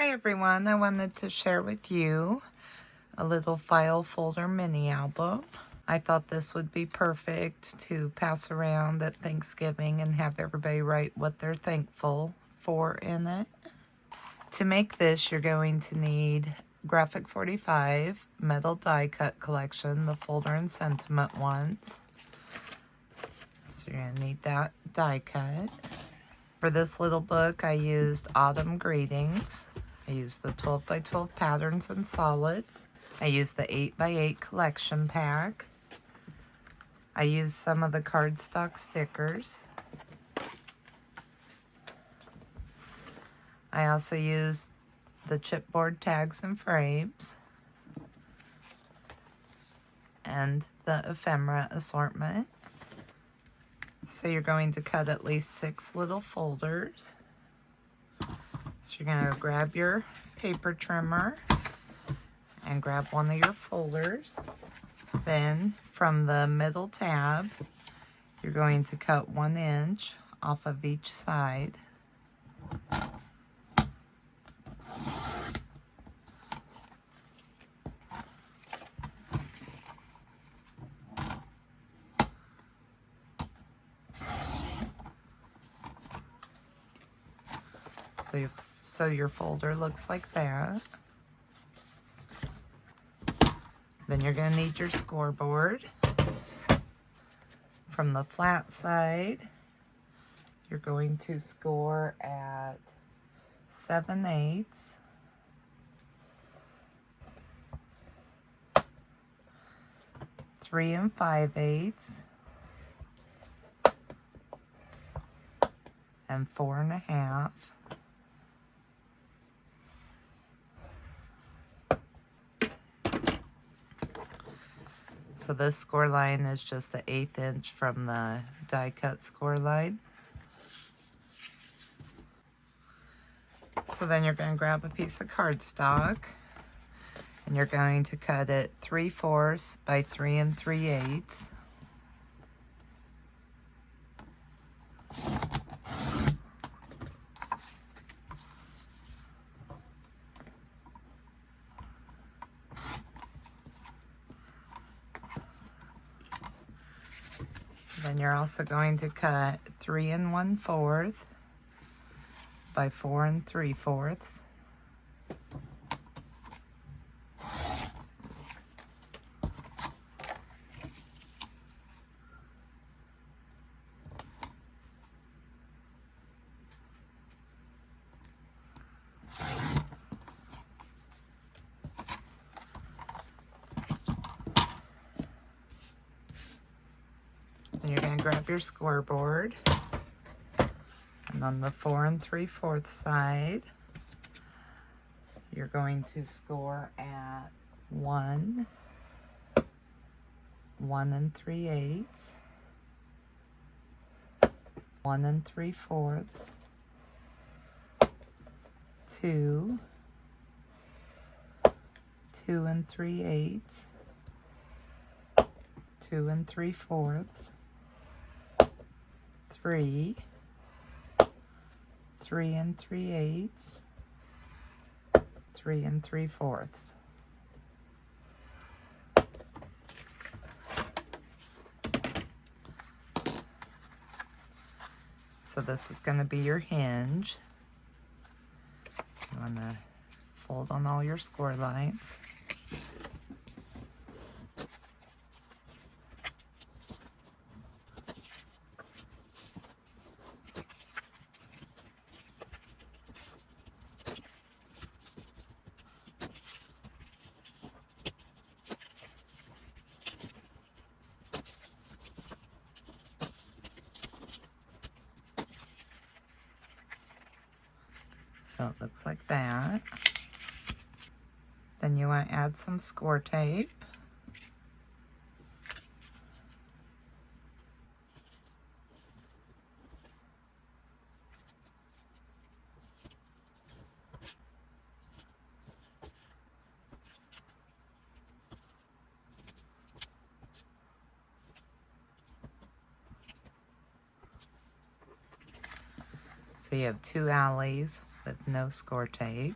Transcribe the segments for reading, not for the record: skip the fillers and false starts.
Hi everyone, I wanted to share with you a little file folder mini album. I thought this would be perfect to pass around at Thanksgiving and have everybody write what they're thankful for in it. To make this, you're going to need Graphic 45 metal die cut collection, the folder and sentiment ones. So you're going to need that die cut. For this little book, I used Autumn Greetings. I used the 12 by 12 patterns and solids. I used the 8 by 8 collection pack. I used some of the cardstock stickers. I also used the chipboard tags and frames and the ephemera assortment. So you're going to cut at least 6 little folders. So you're going to grab your paper trimmer and grab one of your folders. Then from the middle tab, you're going to cut 1 inch off of each side. So your folder looks like that. Then you're going to need your scoreboard. From the flat side, you're going to score at 7/8. Three and 5/8, and 4 1/2. So this score line is just the 1/8 inch from the die cut score line. So then you're going to grab a piece of cardstock and you're going to cut it 3/4 by 3 3/8. Then you're also going to cut 3 1/4 by 4 3/4. And you're going to grab your scoreboard, and on the 4 3/4 side, you're going to score at 1 3/8, 1 3/4, 2 3/8, 2 3/4, 3 3 3/8, 3 3/4. So this is going to be your hinge. You want to fold on all your score lines. So it looks like that. Then you want to add some score tape. So you have 2 alleys with no score tape.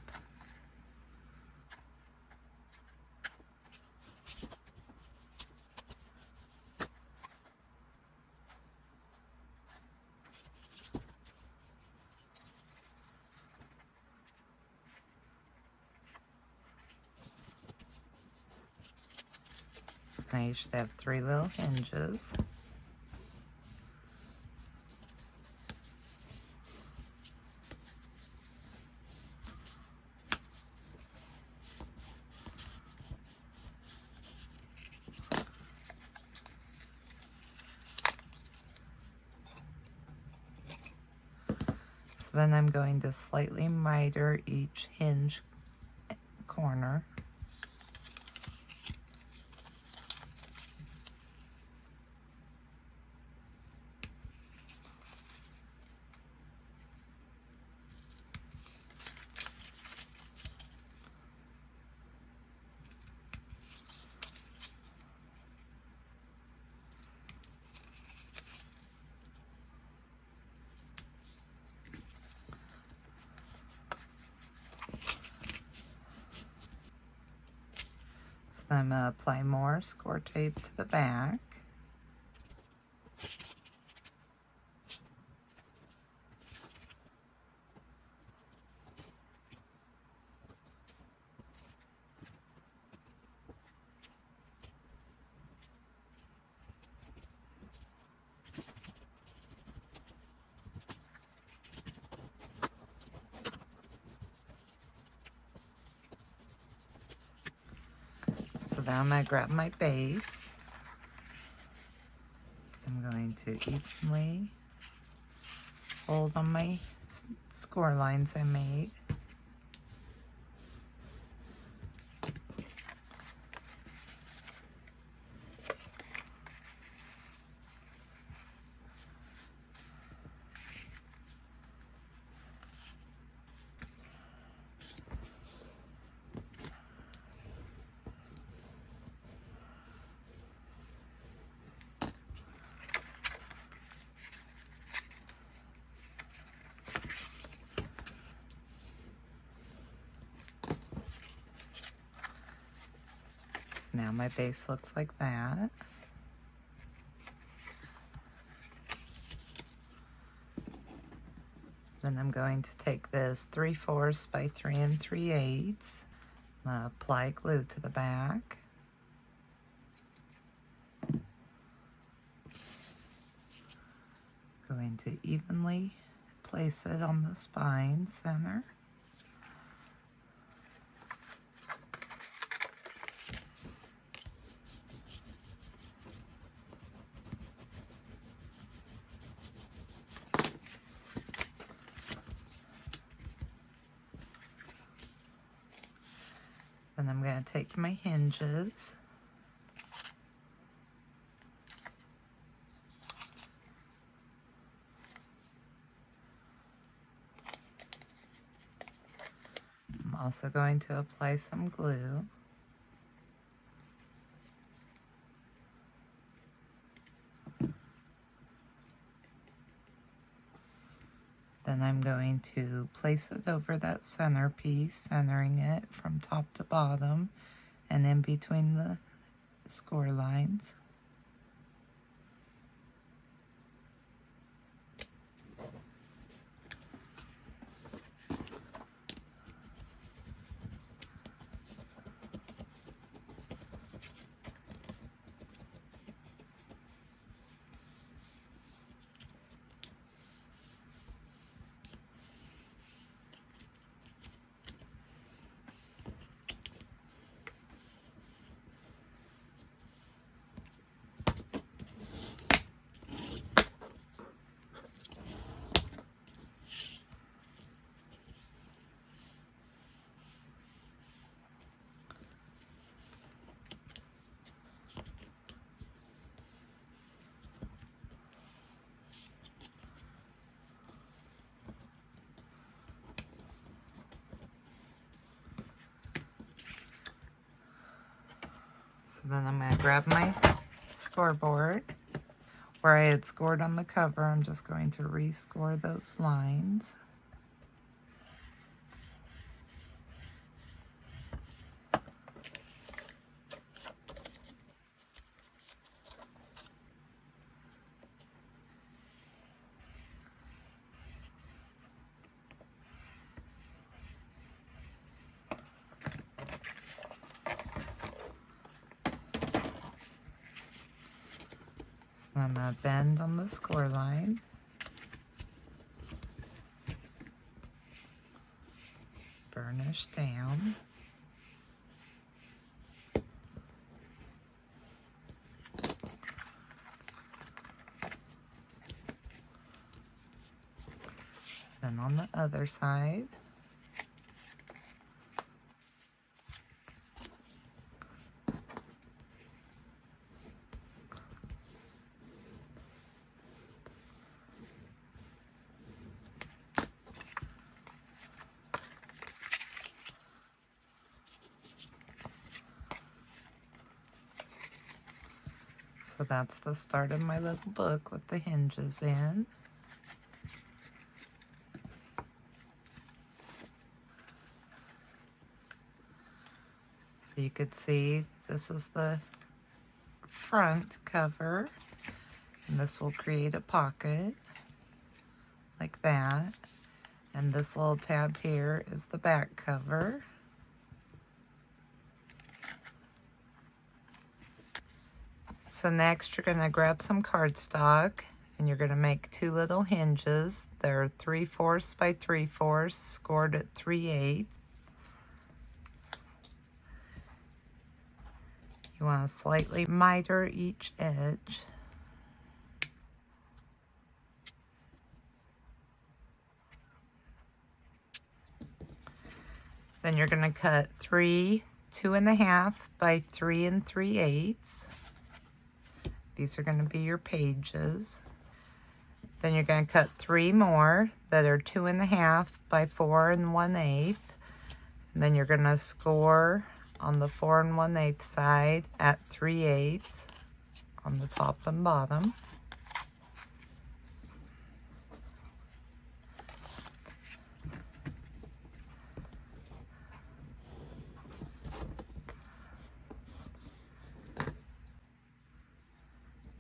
Now you should have 3 little hinges. So then I'm going to slightly miter each hinge corner. Then I'm going to apply more score tape to the back. So now I'm going to grab my base. I'm going to evenly fold on my score lines I made. Now my base looks like that. Then I'm going to take this 3/4 by 3 3/8. I'm going to apply glue to the back. Going to evenly place it on the spine center. Then I'm going to take my hinges. I'm also going to apply some glue. Then I'm going to place it over that centerpiece, centering it from top to bottom and in between the score lines. So then I'm going to grab my scoreboard. Where I had scored on the cover, I'm just going to rescore those lines. I'm going to bend on the score line. Burnish down. Then on the other side, so that's the start of my little book with the hinges in. So you could see this is the front cover, and this will create a pocket like that. And this little tab here is the back cover. So next you're going to grab some cardstock and you're going to make two little hinges. They're 3/4 by 3/4, scored at 3/8. You want to slightly miter each edge. Then you're going to cut 3 2.5 by 3 3/8. These are going to be your pages. Then you're going to cut 3 more that are 2.5 by 4 1/8. And then you're going to score on the 4 1/8 side at 3/8 on the top and bottom.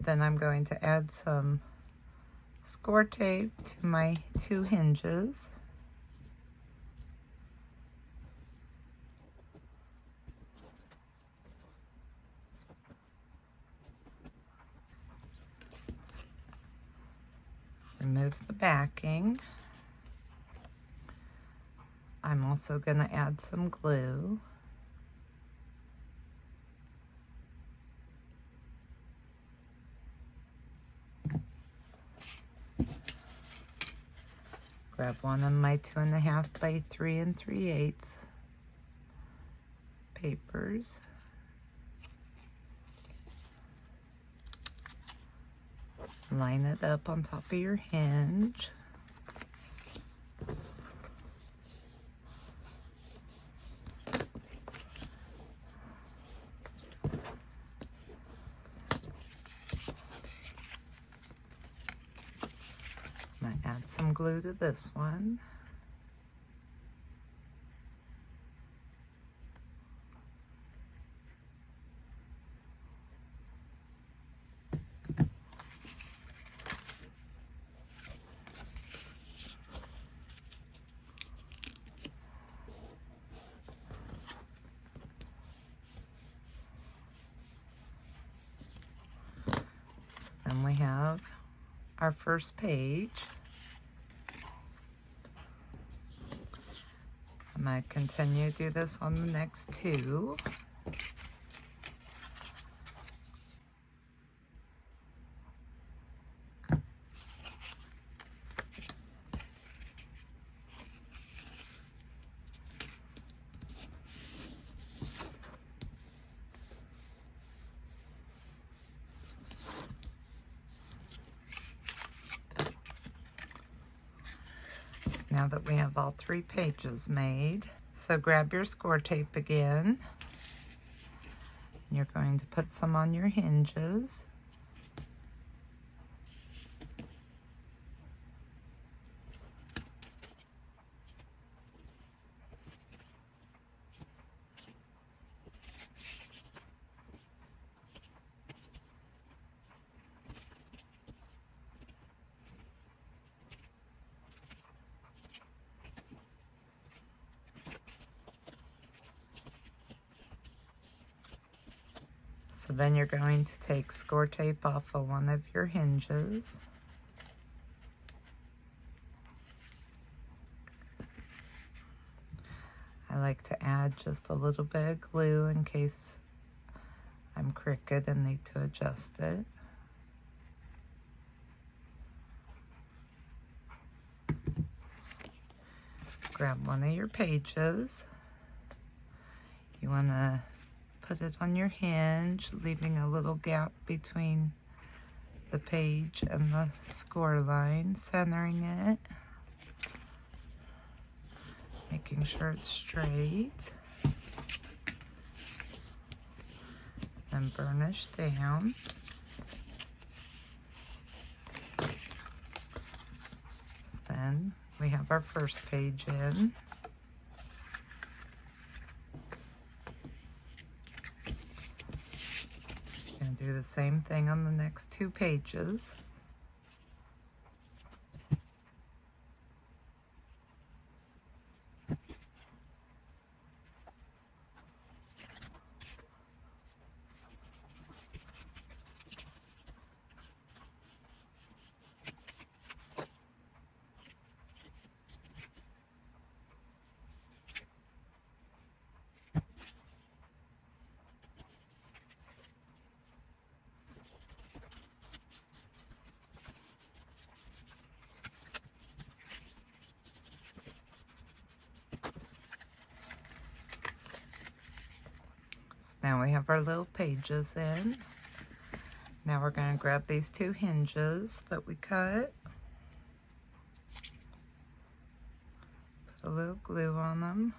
Then I'm going to add some score tape to my 2 hinges. Remove the backing. I'm also going to add some glue. Grab one of my 2.5 by 3 3/8 papers. Line it up on top of your hinge. I'm going to add some glue to this one. Then we have our first page. I'm going to continue to do this on the next 2. Now that we have all 3 pages made, so grab your score tape again. You're going to put some on your hinges. So then you're going to take score tape off of one of your hinges. I like to add just a little bit of glue in case I'm crooked and need to adjust it. Grab one of your pages. You want to put it on your hinge, leaving a little gap between the page and the score line, centering it, making sure it's straight. Then burnish down. So then we have our first page in. Gonna do the same thing on the next two pages. Now we have our little pages in. Now we're going to grab these two hinges that we cut. Put a little glue on them.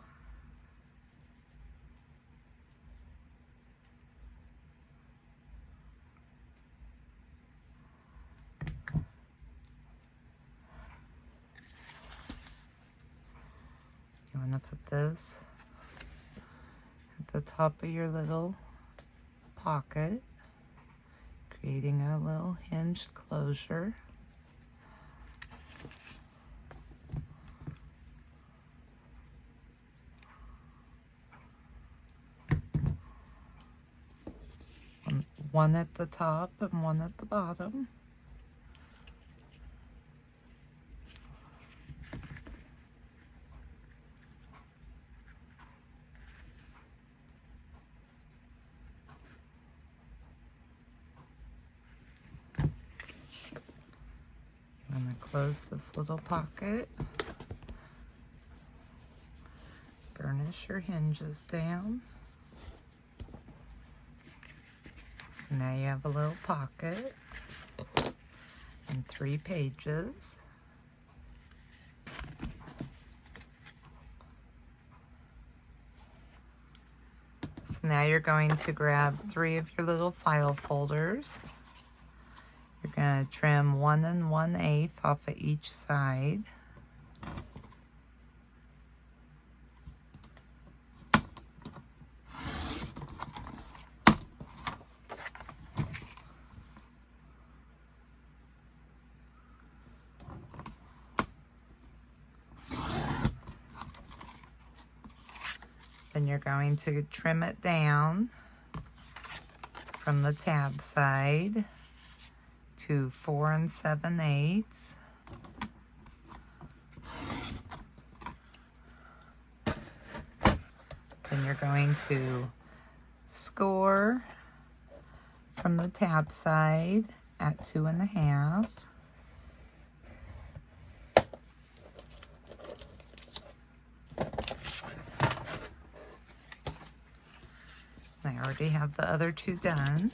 You want to put this at the top of your little pocket, creating a little hinged closure. One at the top and one at the bottom. I'm going to close this little pocket. Burnish your hinges down. So now you have a little pocket and 3 pages. So now you're going to grab 3 of your little file folders. You're going to trim 1 1/8 off of each side. Then you're going to trim it down from the tab side to 4 7/8. Then you're going to score from the tab side at 2 1/2. I already have the other 2 done.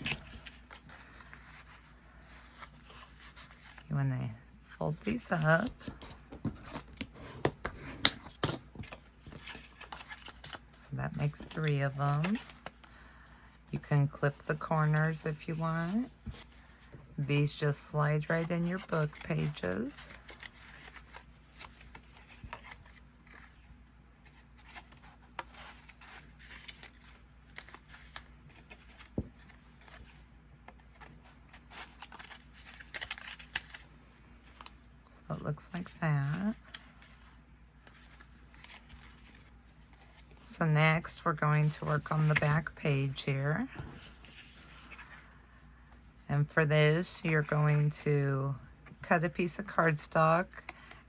You want to fold these up. So that makes 3 of them. You can clip the corners if you want. These just slide right in your book pages. So it looks like that. So next we're going to work on the back page here. And for this, you're going to cut a piece of cardstock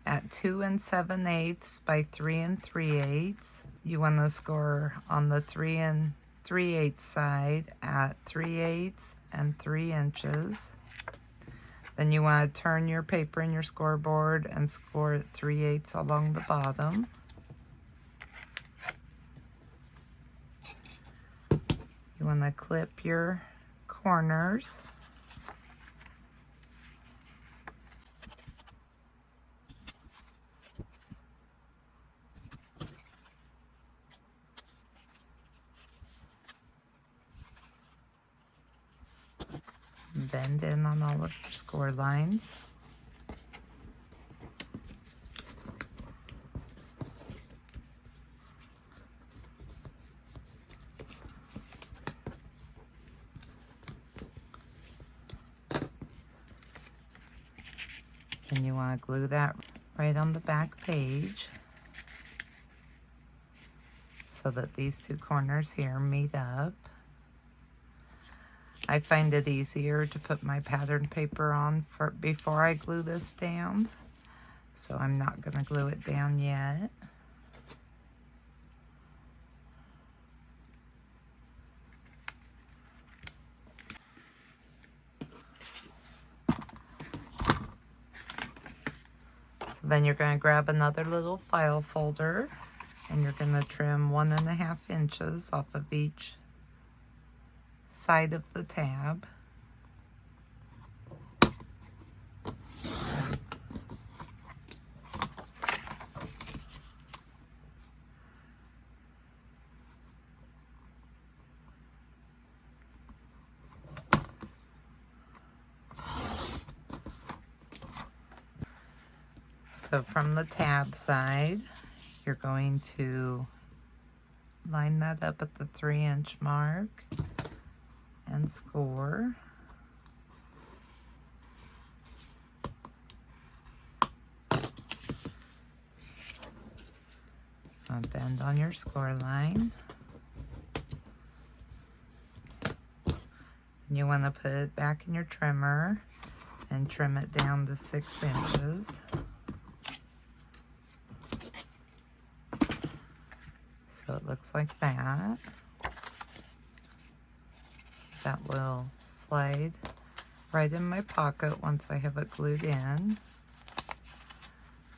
at 2 7/8 by 3 3/8. You want to score on the 3 3/8 side at 3/8 and 3 inches. Then you want to turn your paper in your scoreboard and score at 3/8 along the bottom. You want to clip your corners. Bend in on all of your score lines. And you want to glue that right on the back page so that these two corners here meet up. I find it easier to put my pattern paper on before I glue this down, so I'm not going to glue it down yet. So then you're going to grab another little file folder and you're going to trim 1.5 inches off of each side of the tab. So from the tab side, you're going to line that up at the 3-inch mark and score. Bend on your score line. You want to put it back in your trimmer and trim it down to 6 inches. So it looks like that. That will slide right in my pocket once I have it glued in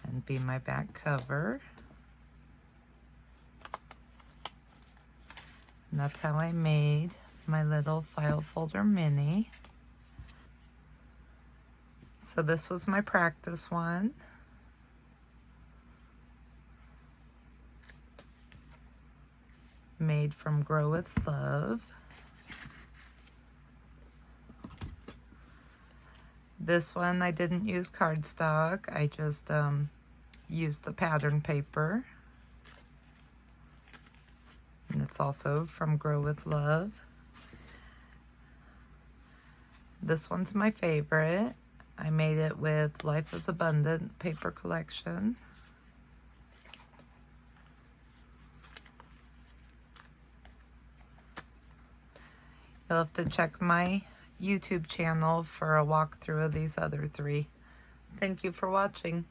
and be my back cover. And that's how I made my little file folder mini. So this was my practice one. Made from Grow with Love. This one I didn't use cardstock, I just used the pattern paper. And it's also from Grow with Love. This one's my favorite. I made it with Life is Abundant paper collection. You'll have to check my YouTube channel for a walkthrough of these other three. Thank you for watching.